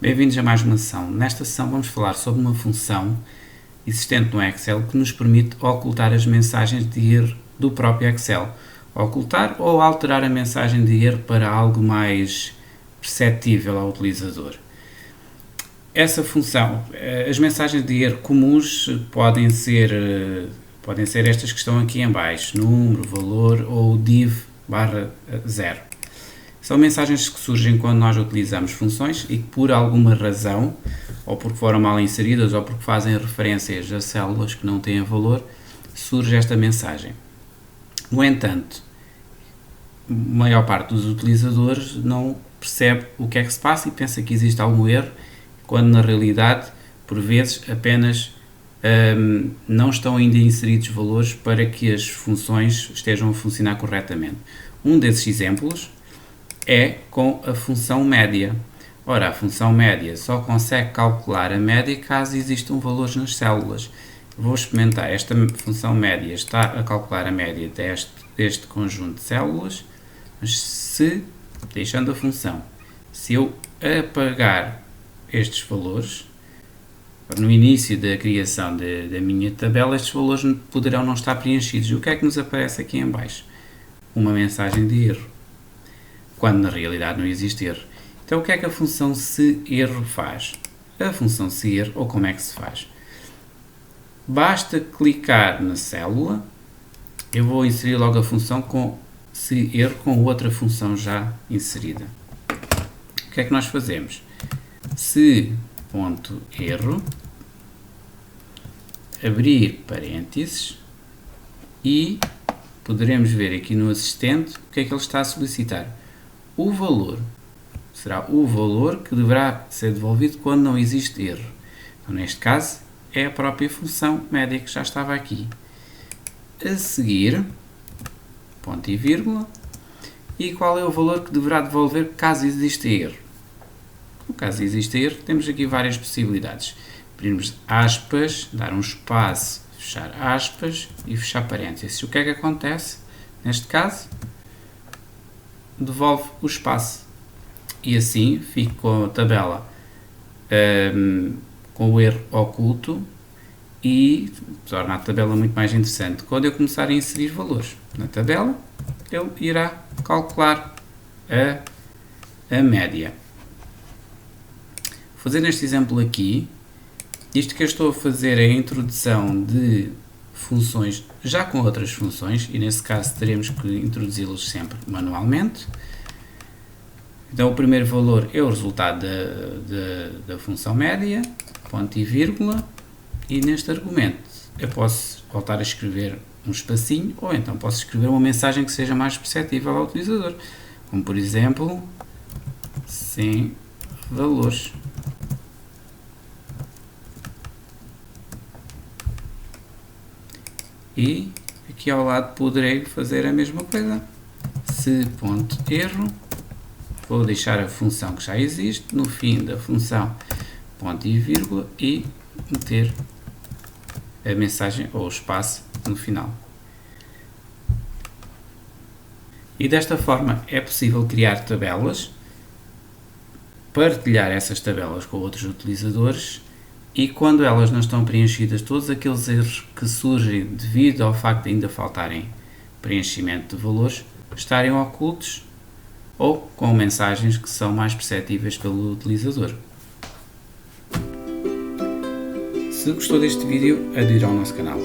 Bem-vindos a mais uma sessão. Nesta sessão vamos falar sobre uma função existente no Excel que nos permite ocultar as mensagens de erro do próprio Excel. Ocultar ou alterar a mensagem de erro para algo mais perceptível ao utilizador. Essa função, as mensagens de erro comuns podem ser estas que estão aqui em baixo, número, valor ou div/0. São mensagens que surgem quando nós utilizamos funções e que por alguma razão, ou porque foram mal inseridas ou porque fazem referências a células que não têm valor, surge esta mensagem. No entanto, a maior parte dos utilizadores não percebe o que é que se passa e pensa que existe algum erro, quando na realidade, por vezes, apenas não estão ainda inseridos valores para que as funções estejam a funcionar corretamente. Um desses exemplos é com a função média. Ora, a função média só consegue calcular a média caso existam valores nas células. Vou experimentar. Esta função média está a calcular a média deste conjunto de células, mas deixando a função, se eu apagar estes valores, no início da criação da minha tabela, estes valores poderão não estar preenchidos. E o que é que nos aparece aqui em baixo? Uma mensagem de erro, quando na realidade não existe erro. Então o que é que a função se_erro faz? A função se_erro, ou como é que se faz? Basta clicar na célula, eu vou inserir logo a função com se_erro com outra função já inserida. O que é que nós fazemos? Se.erro, abrir parênteses e poderemos ver aqui no assistente o que é que ele está a solicitar. O valor será o valor que deverá ser devolvido quando não existe erro. Então, neste caso, é a própria função média que já estava aqui. A seguir, ponto e vírgula, e qual é o valor que deverá devolver caso exista erro? No caso exista erro, temos aqui várias possibilidades. Abrirmos aspas, dar um espaço, fechar aspas e fechar parênteses. O que é que acontece? Neste caso, devolve o espaço. E assim fico com a tabela com o erro oculto e torna a tabela muito mais interessante. Quando eu começar a inserir valores na tabela, ele irá calcular a média. Fazendo este exemplo aqui, isto que eu estou a fazer é a introdução de funções já com outras funções, e nesse caso teremos que introduzi-los sempre manualmente. Então o primeiro valor é o resultado da função média, ponto e vírgula, e neste argumento eu posso voltar a escrever um espacinho, ou então posso escrever uma mensagem que seja mais perceptível ao utilizador, como por exemplo, sem valores. E aqui ao lado poderei fazer a mesma coisa. Se.erro, vou deixar a função que já existe, no fim da função ponto e vírgula e meter a mensagem ou o espaço no final. E desta forma é possível criar tabelas, partilhar essas tabelas com outros utilizadores e quando elas não estão preenchidas, todos aqueles erros que surgem devido ao facto de ainda faltarem preenchimento de valores, estarem ocultos ou com mensagens que são mais perceptíveis pelo utilizador. Se gostou deste vídeo, adira ao nosso canal.